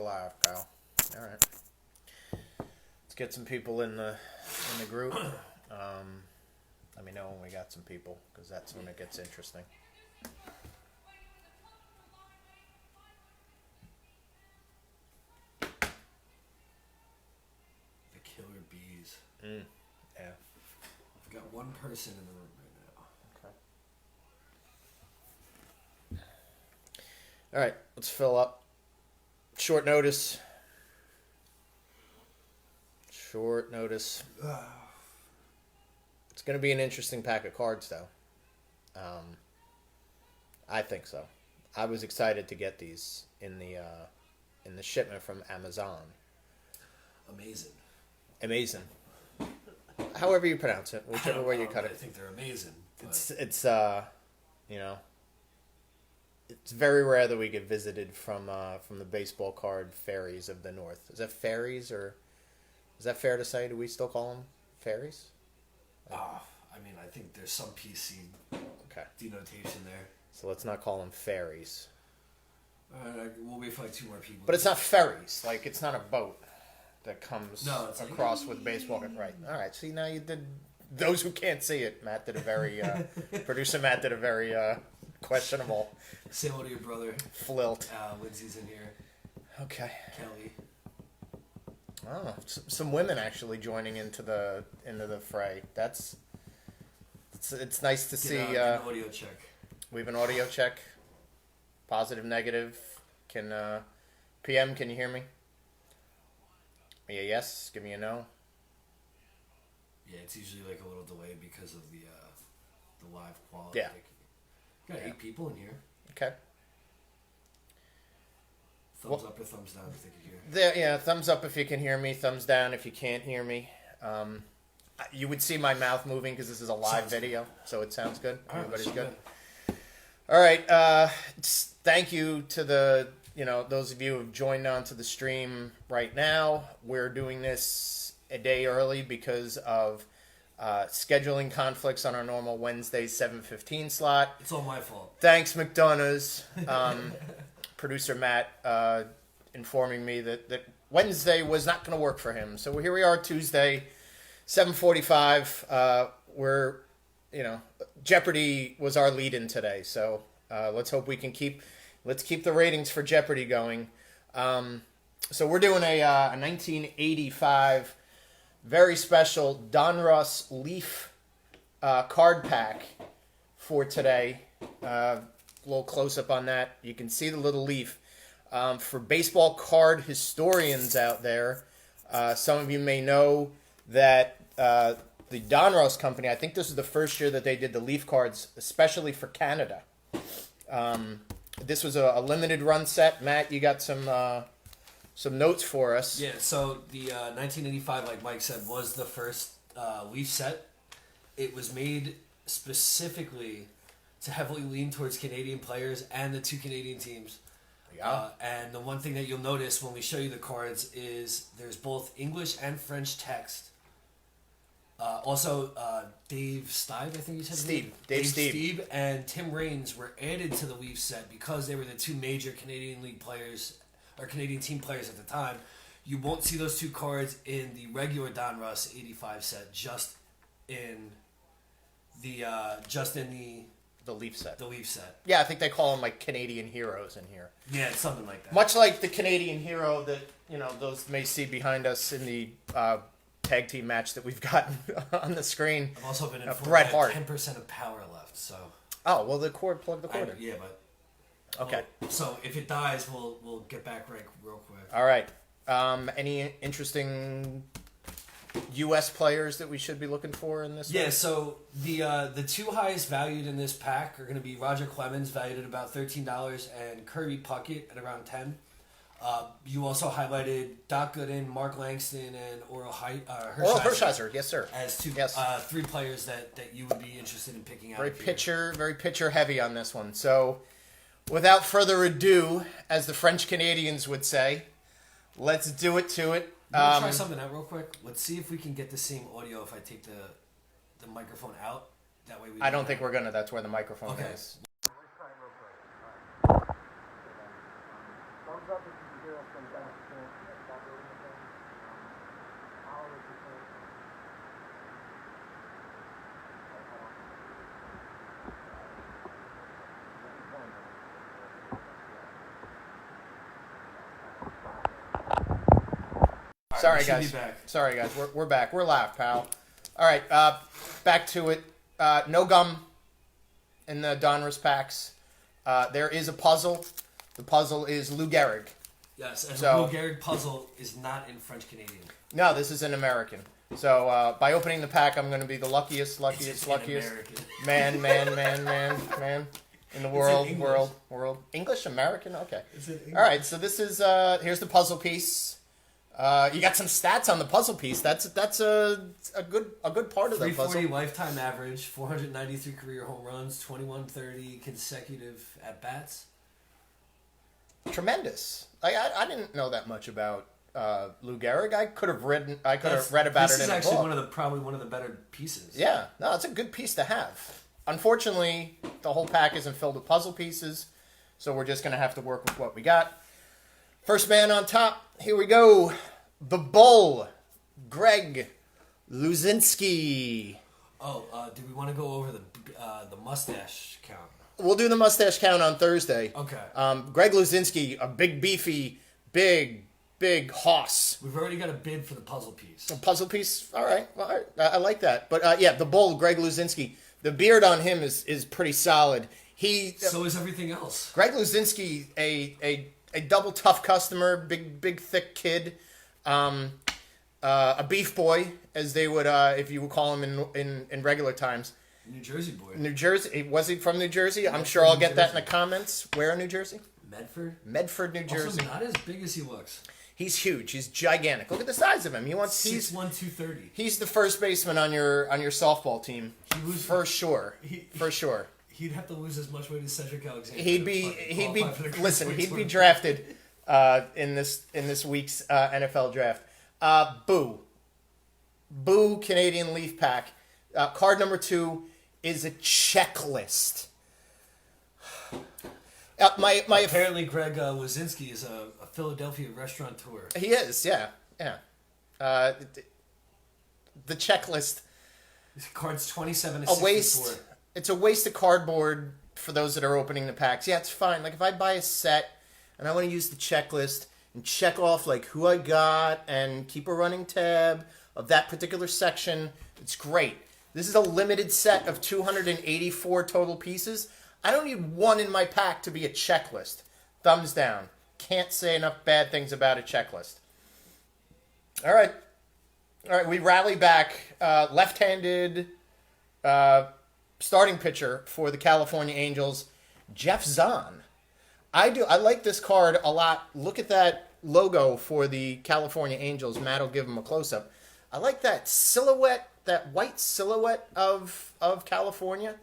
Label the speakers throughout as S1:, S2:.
S1: live, Kyle. All right. Let's get some people in the group. Let me know when we got some people, because that's when it gets interesting.
S2: The killer bees.
S1: Yeah.
S2: I've got one person in the room right now.
S1: Okay. All right, let's fill up. Short notice. It's going to be an interesting pack of cards, though. I think so. I was excited to get these in the shipment from Amazon. Amazing. However you pronounce it, whichever way you cut it.
S2: I think they're amazing.
S1: It's it's very rare that we get visited from the baseball card fairies of the north. Is that fairies, or is that fair to say? Do we still call them fairies?
S2: I mean, I think there's some PC denotation there.
S1: So let's not call them fairies.
S2: We'll wait for like 2 more people.
S1: But it's not ferries. Like, it's not a boat that comes across
S2: like,
S1: with baseball. Right. All right. See, now you did... Those who can't see it, Matt did a very... producer Matt did a very questionable...
S2: Say hello to your brother.
S1: Flilt.
S2: Lindsay's in here.
S1: Okay.
S2: Kelly.
S1: Oh, some women actually joining into the fray. It's nice to see.
S2: Get an audio check.
S1: We have an audio check. Positive, negative. Can PM? Can you hear me? Yeah. Yes. Give me a no.
S2: Yeah, it's usually like a little delay because of the live quality.
S1: Yeah.
S2: Got 8 people in here.
S1: Okay.
S2: Thumbs up or thumbs down if they can hear.
S1: Thumbs up if you can hear me. Thumbs down if you can't hear me. You would see my mouth moving because this is a live video, so it sounds good. Everybody's good. All right. Thank you to those of you who have joined onto the stream right now. We're doing this a day early because of scheduling conflicts on our normal Wednesday 7:15 slot.
S2: It's all my fault.
S1: Thanks, McDonough's. Producer Matt informing me that Wednesday was not going to work for him. So here we are, Tuesday, 7:45. Jeopardy was our lead-in today. So let's hope we can keep the ratings for Jeopardy going. So we're doing a 1985 very special Donruss Leaf card pack for today. A little close-up on that. You can see the little leaf. For baseball card historians out there, some of you may know that the Donruss company, I think this is the first year that they did the leaf cards, especially for Canada. This was a limited run set. Matt, you got some notes for us.
S2: Yeah, so the 1985, like Mike said, was the first leaf set. It was made specifically to heavily lean towards Canadian players and the 2 Canadian teams.
S1: Yeah.
S2: And the one thing that you'll notice when we show you the cards is there's both English and French text. Also, Dave Stieb, I think you said.
S1: Dave
S2: Stieb and Tim Raines were added to the Leaf set because they were the 2 major Canadian League players, or Canadian team players at the time. You won't see those 2 cards in the regular Donruss 85 set, just in the
S1: Leaf set.
S2: The Leaf set.
S1: Yeah, I think they call them like Canadian heroes in here.
S2: Yeah, it's something like that.
S1: Much like the Canadian hero that those may see behind us in the tag team match that we've got on the screen.
S2: I've also been informed
S1: Bret
S2: I
S1: Hart.
S2: have 10% of power left, so.
S1: Oh well, plug the cord in.
S2: Yeah, but.
S1: Okay.
S2: So if it dies, we'll get back right real quick.
S1: All right. Any interesting U.S. players that we should be looking for in this?
S2: Yeah.
S1: one?
S2: So the 2 highest valued in this pack are going to be Roger Clemens, valued at about $13, and Kirby Puckett at around $10. You also highlighted Doc Gooden, Mark Langston, and Oral
S1: Hershiser. Yes, sir.
S2: As 3 players that you would be interested in picking out.
S1: Very pitcher heavy on this one. So, without further ado, as the French Canadians would say, let's do it to it.
S2: Let me try something out real quick. Let's see if we can get the same audio if I take the microphone out. That way we.
S1: I don't think we're gonna. That's where the microphone is.
S3: thumbs up if you can hear us from down. Stop building the thing. Holler if you can.
S1: Sorry,
S2: we should
S1: guys.
S2: be back.
S1: Sorry, guys. We're back. We're live, pal. All right, back to it. No gum in the Donruss packs. There is a puzzle. The puzzle is Lou Gehrig.
S2: Yes, and
S1: So-
S2: the Lou Gehrig puzzle is not in French Canadian.
S1: No, this is an American. So by opening the pack, I'm going to be the luckiest
S2: It's in American.
S1: man in the world,
S2: English.
S1: world. English American. Okay.
S2: It's in English.
S1: All right. So this is here's the puzzle piece. You got some stats on the puzzle piece. That's a good part of the
S2: 340
S1: puzzle.
S2: lifetime average, 493 career home runs, 2130 consecutive at bats.
S1: Tremendous. I didn't know that much about Lou Gehrig. I could have read about it in a book.
S2: This is actually probably one of the better pieces.
S1: Yeah, no, it's a good piece to have. Unfortunately, the whole pack isn't filled with puzzle pieces, so we're just going to have to work with what we got. First man on top, here we go. The Bull, Greg Luzinski.
S2: Oh, do we want to go over the mustache count?
S1: We'll do the mustache count on Thursday.
S2: Okay.
S1: Greg Luzinski, a big, beefy, big hoss.
S2: We've already got a bid for the puzzle piece.
S1: A puzzle piece? All right. Well, all right. I like that. But yeah, the Bull, Greg Luzinski. The beard on him is pretty solid.
S2: So is everything else.
S1: Greg Luzinski, a double tough customer, big thick kid, a beef boy, as they would if you would call him in regular times.
S2: New Jersey boy.
S1: New Jersey. Was he from New Jersey? I'm
S2: Medford,
S1: sure I'll
S2: New
S1: get that in
S2: Jersey.
S1: the comments. Where in New Jersey?
S2: Medford,
S1: New Jersey.
S2: Also not as big as he looks.
S1: He's huge. He's gigantic. Look at the size of him. He's
S2: 6'1", 230.
S1: He's the first baseman on your softball team. For sure. For sure.
S2: He'd have to lose as much weight as Cedric Alexander.
S1: He'd be drafted in this week's NFL draft. Boo Canadian Leaf Pack. Card number 2 is a checklist.
S2: Apparently, Greg Wazinski is a Philadelphia restaurateur.
S1: He is, yeah. The checklist.
S2: His card's 27 to
S1: A
S2: 64.
S1: waste. It's a waste of cardboard for those that are opening the packs. Yeah, it's fine. Like if I buy a set and I want to use the checklist and check off like who I got and keep a running tab of that particular section, it's great. This is a limited set of 284 total pieces. I don't need one in my pack to be a checklist. Thumbs down. Can't say enough bad things about a checklist. All right, we rally back. Left-handed starting pitcher for the California Angels, Jeff Zahn. I like this card a lot. Look at that logo for the California Angels. Matt will give him a close-up. I like that silhouette, that white silhouette of California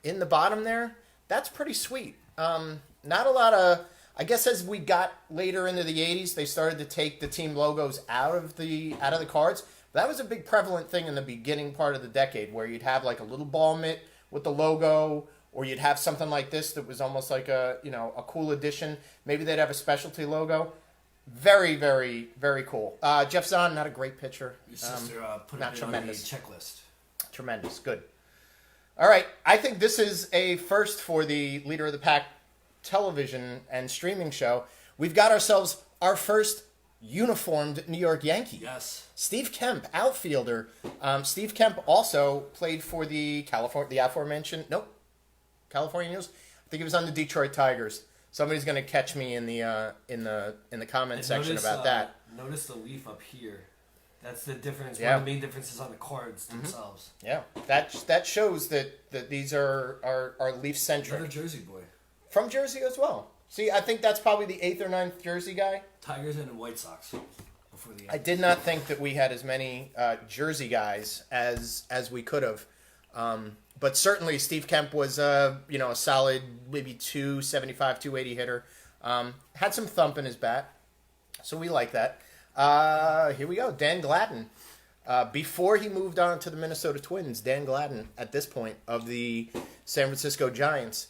S1: in the bottom there. That's pretty sweet. Not a lot of... I guess as we got later into the 80s, they started to take the team logos out of the cards. That was a big prevalent thing in the beginning part of the decade, where you'd have like a little ball mitt with the logo, or you'd have something like this that was almost like a cool addition. Maybe they'd have a specialty logo. Very, very, very cool. Jeff Zahn, not a great pitcher.
S2: Your sister put
S1: not
S2: it on the
S1: tremendous.
S2: checklist.
S1: Tremendous. Good. All right. I think this is a first for the Leader of the Pack television and streaming show. We've got ourselves our first uniformed New York Yankee.
S2: Yes.
S1: Steve Kemp, outfielder. Steve Kemp also played for the aforementioned California Angels. I think he was on the Detroit Tigers. Somebody's going to catch me in the comment section about that.
S2: Notice the leaf up here. That's the difference.
S1: Yeah.
S2: One of the main differences on the cards themselves.
S1: Yeah, that shows that these are Leaf centric.
S2: Another Jersey boy.
S1: From Jersey as well. See, I think that's probably the 8th or 9th Jersey guy.
S2: Tigers and White Sox before the end.
S1: I did not think that we had as many Jersey guys as we could have. But certainly Steve Kemp was a solid maybe 275, 280 hitter. Had some thump in his bat. So we like that. Here we go. Dan Gladden. Before he moved on to the Minnesota Twins, Dan Gladden, at this point, of the San Francisco Giants,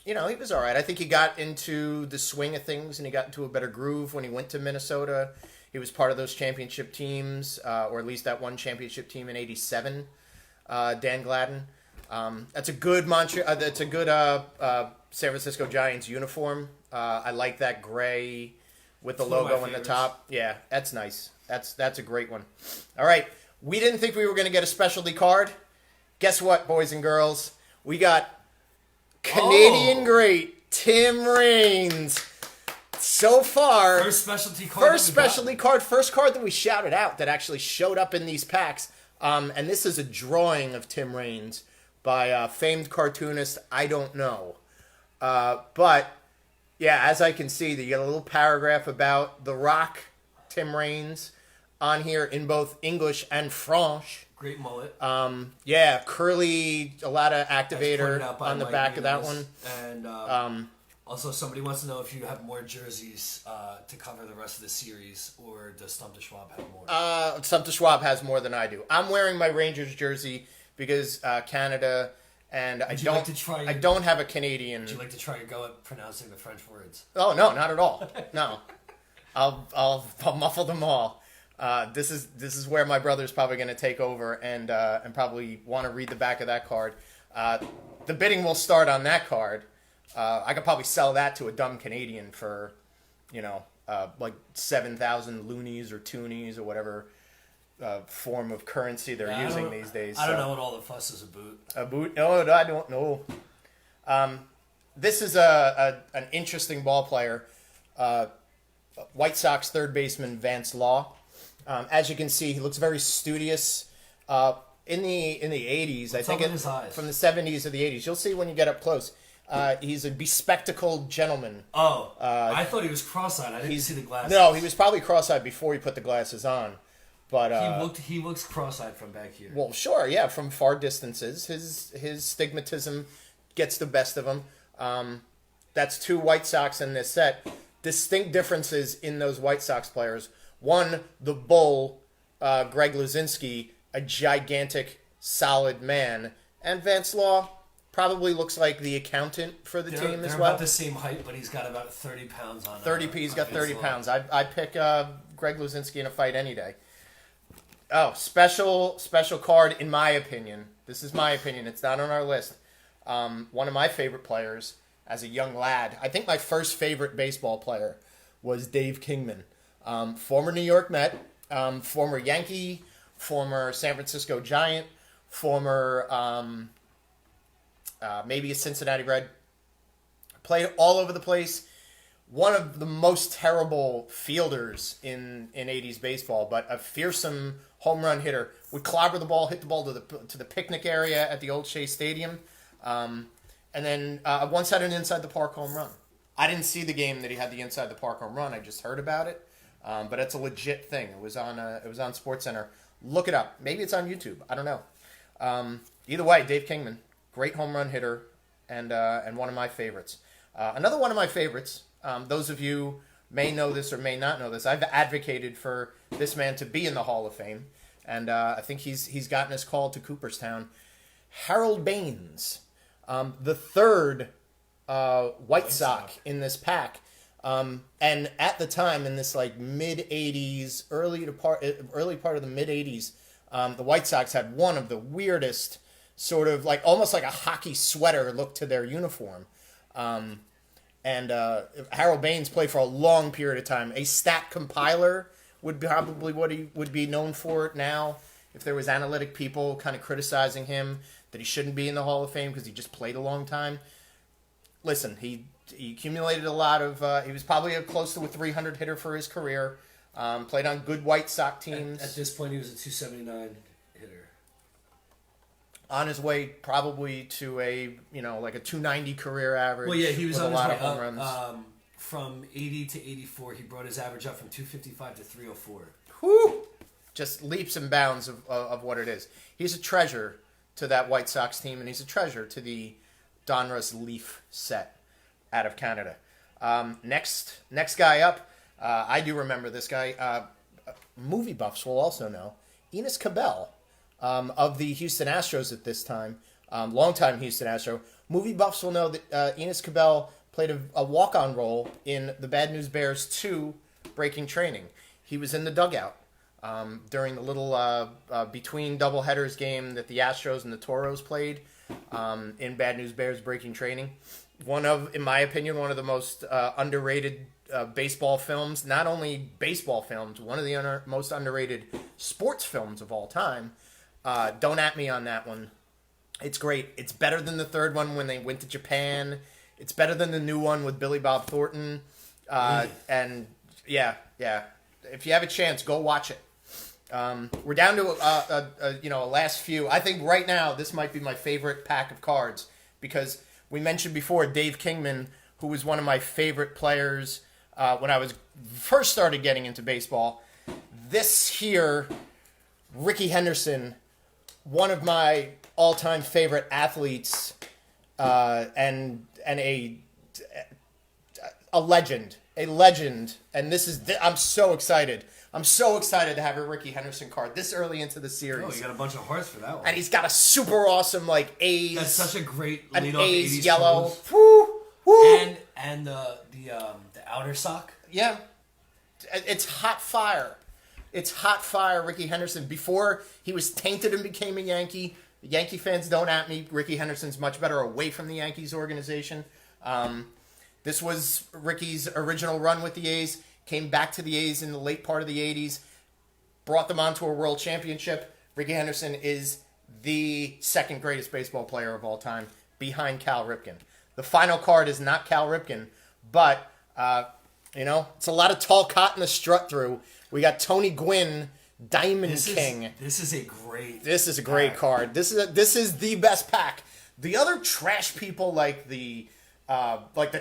S1: he was all right. I think he got into the swing of things and he got into a better groove when he went to Minnesota. He was part of those championship teams, or at least that one championship team in '87. Dan Gladden. That's a good That's a good San Francisco Giants uniform. I like that gray with the
S2: It's one of my
S1: logo in the
S2: favorites.
S1: top. Yeah, that's nice. That's a great one. All right, we didn't think we were going to get a specialty card. Guess what, boys and girls? We got Canadian great Tim Raines. So far,
S2: First specialty card.
S1: first specialty card, first card that we shouted out that actually showed up in these packs. And this is a drawing of Tim Raines by a famed cartoonist. I don't know. But, yeah, as I can see, you get a little paragraph about The Rock, Tim Raines, on here in both English and French.
S2: Great mullet.
S1: Yeah, curly, a lot of
S2: As pointed
S1: activator
S2: out by
S1: on the
S2: Mike
S1: back of that
S2: Nealis.
S1: one.
S2: And also, somebody wants to know if you have more jerseys to cover the rest of the series, or does Stump to Schwab have more?
S1: Stump to Schwab has more than I do. I'm wearing my Rangers jersey because Canada, and I
S2: you like to try
S1: I don't have a Canadian.
S2: Would you like to try your go at pronouncing the French words?
S1: Oh no, not at all. No, I'll muffle them all. This is where my brother's probably going to take over and probably want to read the back of that card. The bidding will start on that card. I could probably sell that to a dumb Canadian for, like 7,000 loonies or toonies or whatever form of currency they're using these days.
S2: I don't know what all the fuss is about.
S1: A boot? No, I don't know. This is an interesting ball player. White Sox third baseman Vance Law. As you can see, he looks very studious. In the 80s,
S2: What's
S1: I think
S2: up with his eyes?
S1: from the 70s or the 80s. You'll see when you get up close. He's a bespectacled gentleman.
S2: I thought he was cross-eyed. I didn't see the glasses.
S1: No, he was probably cross-eyed before he put the glasses on. But
S2: He looks cross-eyed from back here.
S1: well, sure, yeah, from far distances, his stigmatism gets the best of him. That's two White Sox in this set. Distinct differences in those White Sox players. One, the bull, Greg Luzinski, a gigantic, solid man, and Vance Law probably looks like the accountant for the team
S2: they're
S1: as well.
S2: about the same height, but he's got about 30 pounds on.
S1: 30 He's got
S2: on
S1: 30
S2: his
S1: pounds. I'd pick Greg Luzinski in a fight any day. Oh, special card in my opinion. This is my opinion. It's not on our list. One of my favorite players as a young lad. I think my first favorite baseball player was Dave Kingman. Former New York Met, former Yankee, former San Francisco Giant, former maybe a Cincinnati Red. Played all over the place. One of the most terrible fielders in 80s baseball, but a fearsome home run hitter. Would clobber the ball, hit the ball to the picnic area at the old Shea Stadium, and then once had an inside the park home run. I didn't see the game that he had the inside the park home run. I just heard about it, but it's a legit thing. It was on SportsCenter. Look it up. Maybe it's on YouTube. I don't know. Either way, Dave Kingman, great home run hitter, and one of my favorites. Another one of my favorites. Those of you may know this or may not know this. I've advocated for this man to be in the Hall of Fame, and I think he's gotten his call to Cooperstown. Harold Baines, the third White Sox in this pack, and at the time in this like mid '80s, early part of the mid '80s, the White Sox had one of the weirdest sort of like almost like a hockey sweater look to their uniform. And Harold Baines played for a long period of time. A stat compiler would be probably what he would be known for now. If there was analytic people kind of criticizing him that he shouldn't be in the Hall of Fame because he just played a long time. Listen, he accumulated a lot of. He was probably close to a 300 hitter for his career. Played on good White Sox teams.
S2: At this point, he was a 279 hitter.
S1: On his way probably to a like a 290 career average.
S2: Well, yeah, he was
S1: with
S2: on
S1: a
S2: his
S1: lot
S2: way
S1: of home
S2: up.
S1: runs.
S2: From 80 to 84, he brought his average up from 255 to 304.
S1: Whew! Just leaps and bounds of what it is. He's a treasure to that White Sox team, and he's a treasure to the Donruss Leaf set out of Canada. Next guy up, I do remember this guy. Movie buffs will also know. Enos Cabell of the Houston Astros at this time, longtime Houston Astro, movie buffs will know that Enos Cabell played a walk-on role in the Bad News Bears 2 Breaking Training. He was in the dugout during the little between doubleheaders game that the Astros and the Toros played in Bad News Bears Breaking Training. In my opinion, one of the most underrated baseball films. Not only baseball films, one of the most underrated sports films of all time. Don't at me on that one. It's great. It's better than the third one when they went to Japan. It's better than the new one with Billy Bob Thornton. And yeah. If you have a chance, go watch it. We're down to a last few. I think right now this might be my favorite pack of cards because we mentioned before Dave Kingman, who was one of my favorite players when I was first started getting into baseball. This here, Rickey Henderson, one of my all-time favorite athletes, and a legend. And I'm so excited. I'm so excited to have a Rickey Henderson card this early into the series.
S2: Oh, you got a bunch of hearts for that one.
S1: And he's got a super awesome A's.
S2: That's such a great
S1: an
S2: lead-off
S1: A's
S2: 80s
S1: yellow.
S2: pose.
S1: Woo, woo.
S2: And the outer sock.
S1: Yeah, it's hot fire. It's hot fire, Rickey Henderson. Before he was tainted and became a Yankee. The Yankee fans don't at me. Rickey Henderson's much better away from the Yankees organization. This was Rickey's original run with the A's. Came back to the A's in the late part of the 80s. Brought them onto a world championship. Rickey Henderson is the second greatest baseball player of all time, behind Cal Ripken. The final card is not Cal Ripken, but, it's a lot of tall cotton to strut through. We got Tony Gwynn, Diamond King.
S2: This is a great
S1: great card. This is the best pack. The other trash people like the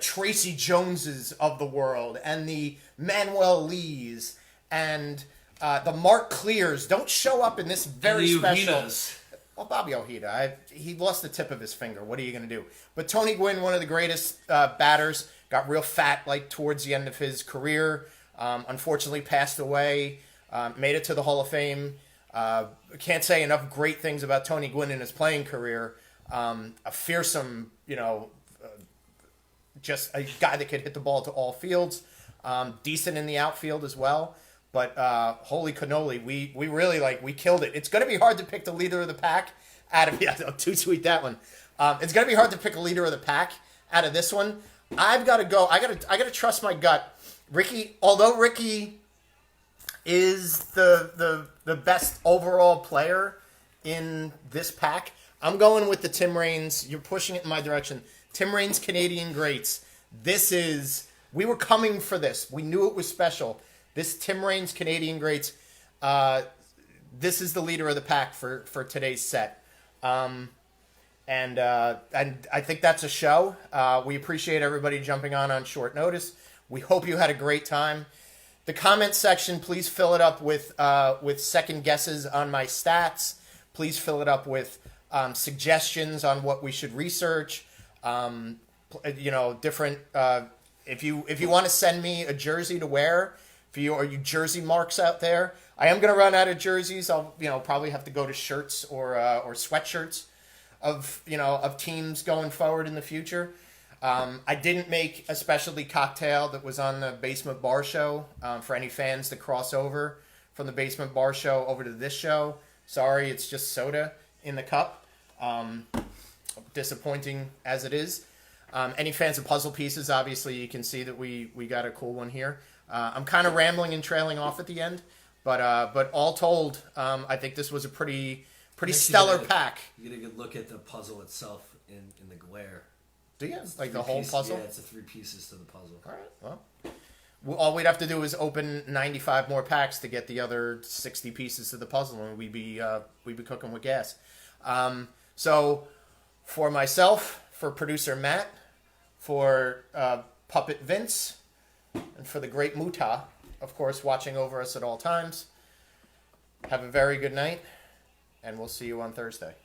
S1: Tracy Joneses of the world and the Manuel Lees and the Mark Clears don't show up in this very special.
S2: Ojitas.
S1: Well, Bobby Ojeda, he lost the tip of his finger. What are you going to do? But Tony Gwynn, one of the greatest batters, got real fat towards the end of his career. Unfortunately, passed away. Made it to the Hall of Fame. Can't say enough great things about Tony Gwynn in his playing career. A fearsome, just a guy that could hit the ball to all fields. Decent in the outfield as well. But holy cannoli, we really we killed it. It's going to be hard to pick the leader of the pack out of too sweet that one. It's going to be hard to pick a leader of the pack out of this one. I've got to go. I got to trust my gut. Although Rickey is the best overall player in this pack, I'm going with the Tim Raines. You're pushing it in my direction. Tim Raines Canadian Greats. We were coming for this. We knew it was special. This Tim Raines Canadian Greats, this is the leader of the pack for today's set. And I think that's a show. We appreciate everybody jumping on short notice. We hope you had a great time. The comment section, please fill it up with second guesses on my stats. Please fill it up with suggestions on what we should research. Different. If you want to send me a jersey to wear, are you jersey marks out there? I am going to run out of jerseys. I'll probably have to go to shirts or sweatshirts of teams going forward in the future. I didn't make a specialty cocktail that was on the Basement Bar Show for any fans to cross over from the Basement Bar Show over to this show. Sorry, it's just soda in the cup. Disappointing as it is. Any fans of puzzle pieces, obviously you can see that we got a cool one here. I'm kind of rambling and trailing off at the end, but all told, I think this was a pretty stellar pack.
S2: You get a good look at the puzzle itself in the glare.
S1: Do you? The whole puzzle?
S2: Yeah, it's the 3 pieces to the puzzle.
S1: All right, well, all we'd have to do is open 95 more packs to get the other 60 pieces to the puzzle, and we'd be cooking with gas. So, for myself, for producer Matt, for Puppet Vince, and for the great Muta, of course, watching over us at all times, have a very good night, and we'll see you on Thursday.